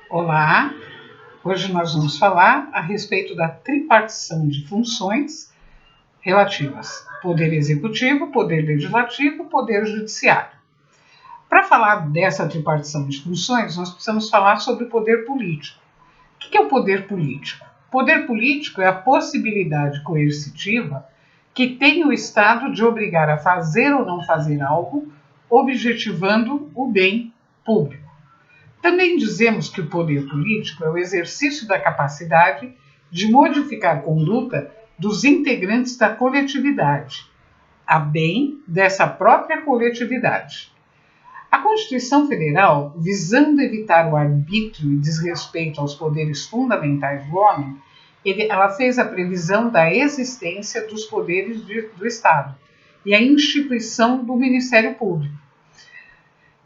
Olá, hoje nós vamos falar a respeito da tripartição de funções relativas ao Poder Executivo, Poder Legislativo e Poder Judiciário. Para falar dessa tripartição de funções, nós precisamos falar sobre o poder político. O que é o poder político? O poder político é a possibilidade coercitiva que tem o Estado de obrigar a fazer ou não fazer algo, objetivando o bem público. Também dizemos que o poder político é o exercício da capacidade de modificar a conduta dos integrantes da coletividade, a bem dessa própria coletividade. A Constituição Federal, visando evitar o arbítrio e desrespeito aos poderes fundamentais do homem, ela fez a previsão da existência dos poderes do Estado e a instituição do Ministério Público,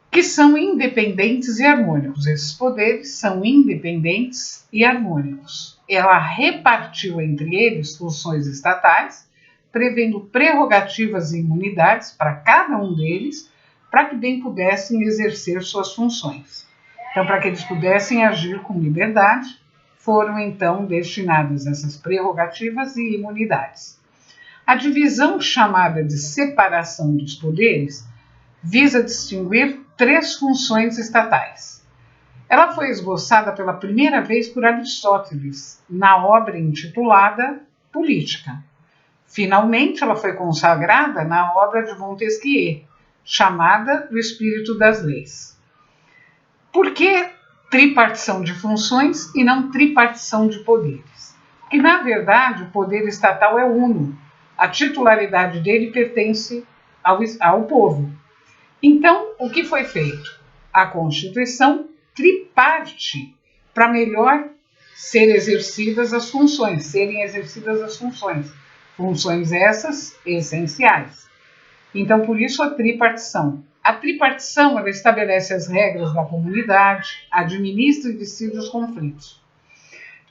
que são independentes e harmônicos. Esses poderes são independentes e harmônicos. Ela repartiu entre eles funções estatais, prevendo prerrogativas e imunidades para cada um deles, para que bem pudessem exercer suas funções. Então, para que eles pudessem agir com liberdade, foram então destinadas essas prerrogativas e imunidades. A divisão chamada de separação dos poderes visa distinguir três funções estatais. Ela foi esboçada pela primeira vez por Aristóteles, na obra intitulada Política. Finalmente, ela foi consagrada na obra de Montesquieu, chamada O Espírito das Leis. Por que tripartição de funções e não tripartição de poderes? Porque, na verdade, o poder estatal é uno. A titularidade dele pertence ao povo. Então, o que foi feito? A Constituição triparte para melhor serem exercidas as funções. Funções essas essenciais. Então, por isso a tripartição. A tripartição, ela estabelece as regras da comunidade, administra e decide os conflitos.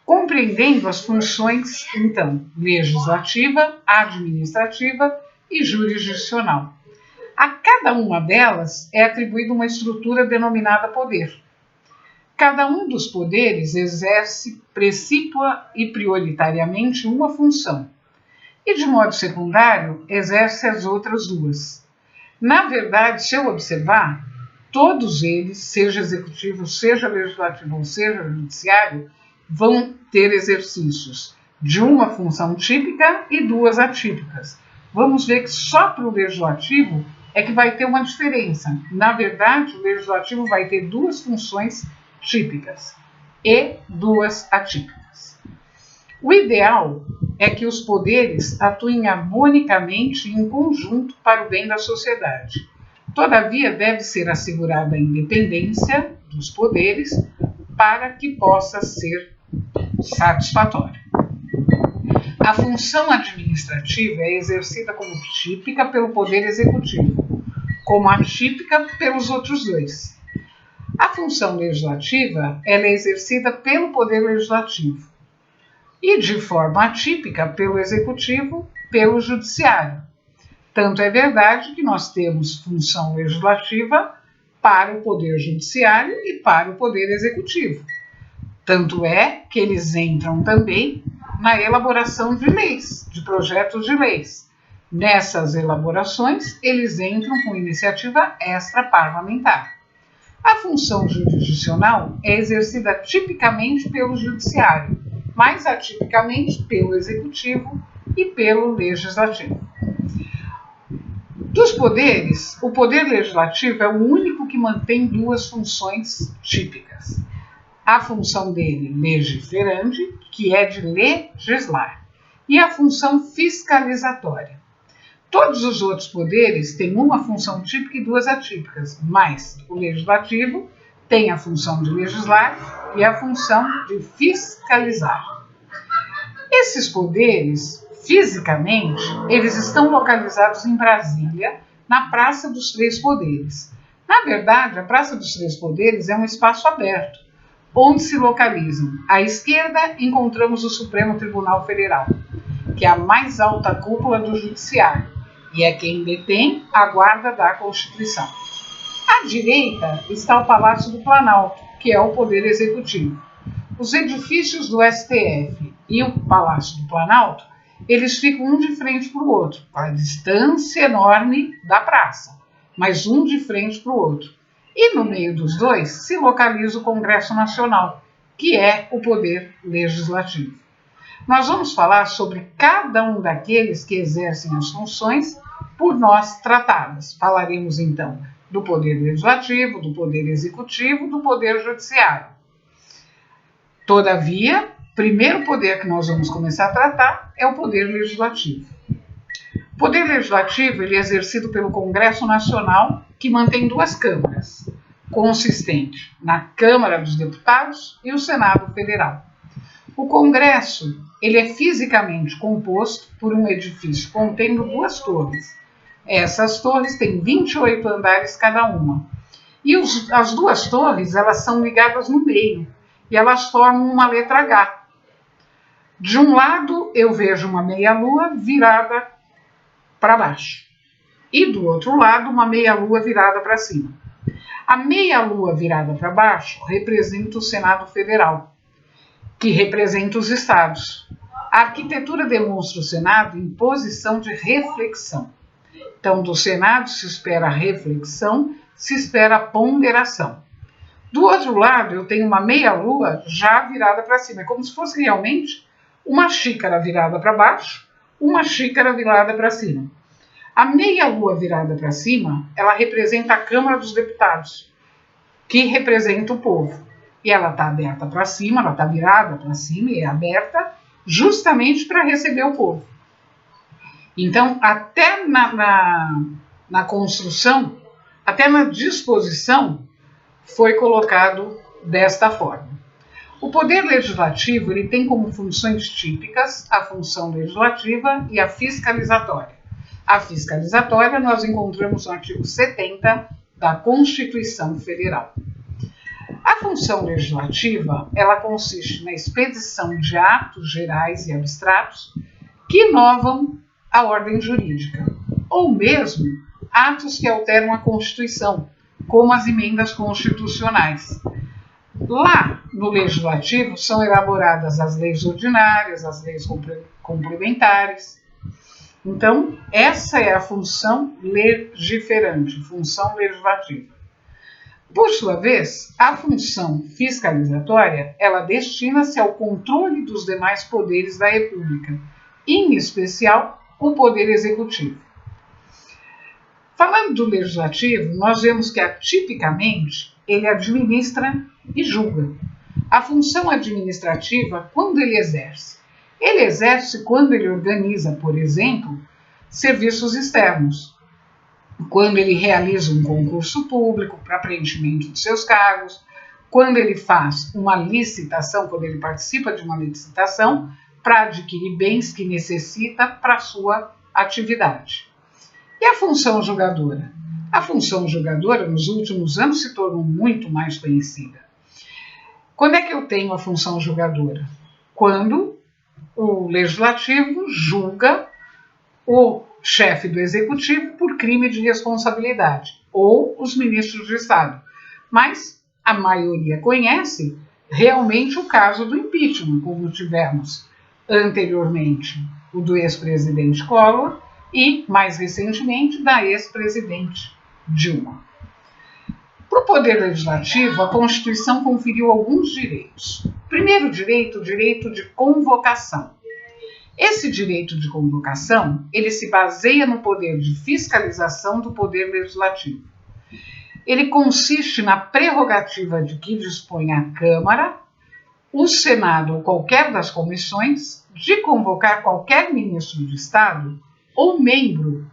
Compreendendo as funções, então, legislativa, administrativa e jurisdicional. A cada uma delas é atribuída uma estrutura denominada poder. Cada um dos poderes exerce precípua e prioritariamente uma função, e de modo secundário exerce as outras duas. Na verdade, se eu observar, todos eles, seja executivo, seja legislativo ou seja judiciário, vão ter exercícios de uma função típica e duas atípicas. Vamos ver que só para o legislativo é que vai ter uma diferença. Na verdade, o legislativo vai ter duas funções típicas e duas atípicas. O ideal é que os poderes atuem harmonicamente e em conjunto para o bem da sociedade. Todavia, deve ser assegurada a independência dos poderes para que possa ser satisfatório. A função administrativa é exercida como típica pelo Poder Executivo, como atípica pelos outros dois. A função legislativa ela é exercida pelo Poder Legislativo e, de forma atípica, pelo Executivo, pelo Judiciário. Tanto é verdade que nós temos função legislativa para o Poder Judiciário e para o Poder Executivo. Tanto é que eles entram também na elaboração de leis, de projetos de leis. Nessas elaborações, eles entram com iniciativa extraparlamentar. A função jurisdicional é exercida tipicamente pelo Judiciário, mais atipicamente pelo Executivo e pelo Legislativo. Dos poderes, o Poder Legislativo é o único que mantém duas funções típicas. A função dele, legiferante, que é de legislar, e a função fiscalizatória. Todos os outros poderes têm uma função típica e duas atípicas, mas o legislativo tem a função de legislar e a função de fiscalizar. Esses poderes, fisicamente, eles estão localizados em Brasília, na Praça dos Três Poderes. Na verdade, a Praça dos Três Poderes é um espaço aberto, onde se localizam. À esquerda, encontramos o Supremo Tribunal Federal, que é a mais alta cúpula do Judiciário, e é quem detém a guarda da Constituição. À direita está o Palácio do Planalto, que é o Poder Executivo. Os edifícios do STF e o Palácio do Planalto, eles ficam um de frente para o outro, com a distância enorme da praça, mas um de frente para o outro. E no meio dos dois se localiza o Congresso Nacional, que é o Poder Legislativo. Nós vamos falar sobre cada um daqueles que exercem as funções por nós tratadas. Falaremos então do Poder Legislativo, do Poder Executivo, do Poder Judiciário. Todavia, o primeiro poder que nós vamos começar a tratar é o Poder Legislativo. O Poder Legislativo ele é exercido pelo Congresso Nacional, que mantém duas câmaras, consistente na Câmara dos Deputados e o Senado Federal. O Congresso ele é fisicamente composto por um edifício contendo duas torres. Essas torres têm 28 andares cada uma. E as duas torres elas são ligadas no meio e elas formam uma letra H. De um lado eu vejo uma meia-lua virada para baixo e do outro lado uma meia-lua virada para cima. A meia-lua virada para baixo representa o Senado Federal, que representa os estados. A arquitetura demonstra o Senado em posição de reflexão. Então, do Senado se espera reflexão, se espera ponderação. Do outro lado, eu tenho uma meia-lua já virada para cima. É como se fosse realmente uma xícara virada para baixo, uma xícara virada para cima. A meia-lua virada para cima, ela representa a Câmara dos Deputados, que representa o povo. E ela está aberta para cima, ela está virada para cima e é aberta justamente para receber o povo. Então, até na construção, até na disposição, foi colocado desta forma. O Poder Legislativo ele tem como funções típicas a função legislativa e a fiscalizatória. A fiscalizatória nós encontramos no artigo 70 da Constituição Federal. A função legislativa, ela consiste na expedição de atos gerais e abstratos que inovam a ordem jurídica, ou mesmo atos que alteram a Constituição, como as emendas constitucionais. Lá no Legislativo são elaboradas as leis ordinárias, as leis complementares. Então, essa é a função legiferante, função legislativa. Por sua vez, a função fiscalizatória, ela destina-se ao controle dos demais poderes da República, em especial o Poder Executivo. Falando do Legislativo, nós vemos que, tipicamente, ele administra e julga. A função administrativa, quando ele exerce? Ele exerce quando ele organiza, por exemplo, serviços externos. Quando ele realiza um concurso público para preenchimento de seus cargos, quando ele faz uma licitação, quando ele participa de uma licitação para adquirir bens que necessita para a sua atividade. E a função julgadora? A função julgadora, nos últimos anos, se tornou muito mais conhecida. Quando é que eu tenho a função julgadora? Quando o Legislativo julga o chefe do Executivo por crime de responsabilidade, ou os ministros de Estado. Mas a maioria conhece realmente o caso do impeachment, como tivemos anteriormente o do ex-presidente Collor e, mais recentemente, da ex-presidente Dilma. Para o Poder Legislativo, a Constituição conferiu alguns direitos. Primeiro direito, o direito de convocação. Esse direito de convocação, ele se baseia no poder de fiscalização do Poder Legislativo. Ele consiste na prerrogativa de que dispõe a Câmara, o Senado ou qualquer das comissões de convocar qualquer ministro de Estado ou membro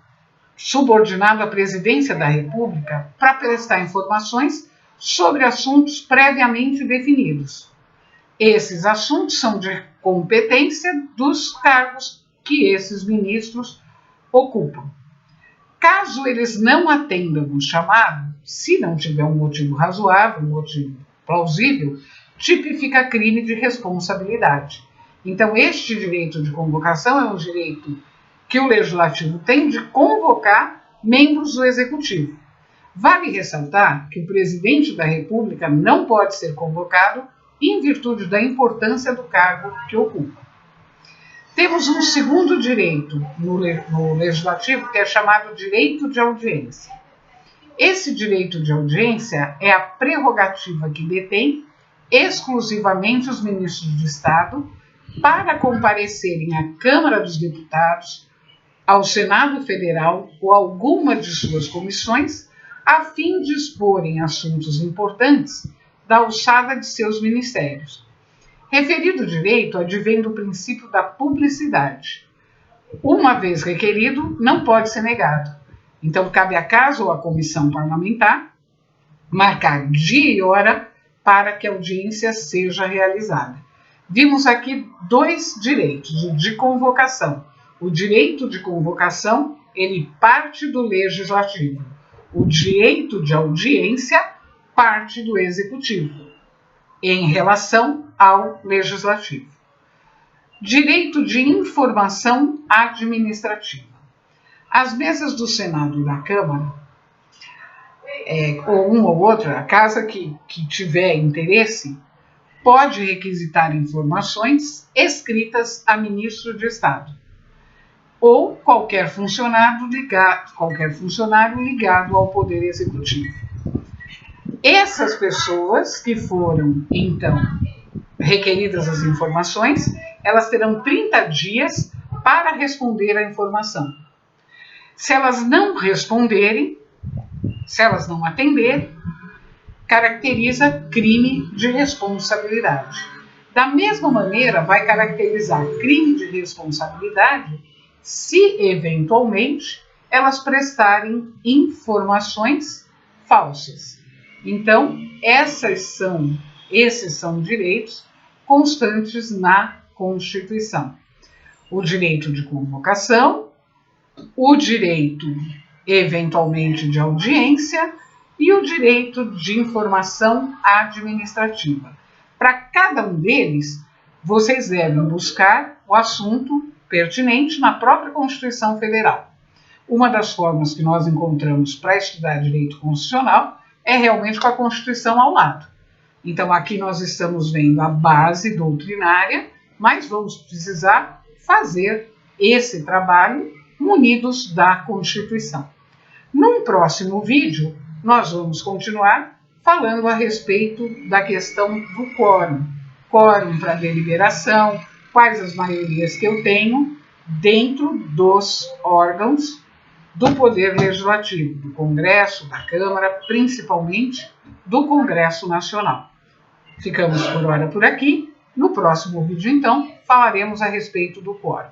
subordinado à presidência da República para prestar informações sobre assuntos previamente definidos. Esses assuntos são de competência dos cargos que esses ministros ocupam. Caso eles não atendam o chamado, se não tiver um motivo razoável, um motivo plausível, tipifica crime de responsabilidade. Então, este direito de convocação é um direito que o Legislativo tem de convocar membros do Executivo. Vale ressaltar que o presidente da República não pode ser convocado em virtude da importância do cargo que ocupa. Temos um segundo direito no Legislativo, que é chamado direito de audiência. Esse direito de audiência é a prerrogativa que detém exclusivamente os ministros de Estado para comparecerem à Câmara dos Deputados, ao Senado Federal ou alguma de suas comissões, a fim de exporem assuntos importantes da alçada de seus ministérios. Referido direito advém do princípio da publicidade. Uma vez requerido, não pode ser negado. Então, cabe a casa ou à comissão parlamentar marcar dia e hora para que a audiência seja realizada. Vimos aqui dois direitos, o de convocação. O direito de convocação, ele parte do legislativo. O direito de audiência parte do executivo, em relação ao legislativo. Direito de informação administrativa. As mesas do Senado e da Câmara, ou uma ou outra, a casa que tiver interesse, pode requisitar informações escritas a ministro de Estado ou qualquer funcionário ligado ao Poder Executivo. Essas pessoas que foram, então, requeridas as informações, elas terão 30 dias para responder à informação. Se elas não responderem, se elas não atenderem, caracteriza crime de responsabilidade. Da mesma maneira, vai caracterizar crime de responsabilidade se, eventualmente, elas prestarem informações falsas. Então, esses são direitos constantes na Constituição. O direito de convocação, o direito, eventualmente, de audiência e o direito de informação administrativa. Para cada um deles, vocês devem buscar o assunto pertinente na própria Constituição Federal. Uma das formas que nós encontramos para estudar direito constitucional é realmente com a Constituição ao lado. Então, aqui nós estamos vendo a base doutrinária, mas vamos precisar fazer esse trabalho munidos da Constituição. Num próximo vídeo, nós vamos continuar falando a respeito da questão do quórum. Quórum para deliberação, quais as maiorias que eu tenho dentro dos órgãos do Poder Legislativo, do Congresso, da Câmara, principalmente do Congresso Nacional. Ficamos por hora por aqui. No próximo vídeo, então, falaremos a respeito do quórum.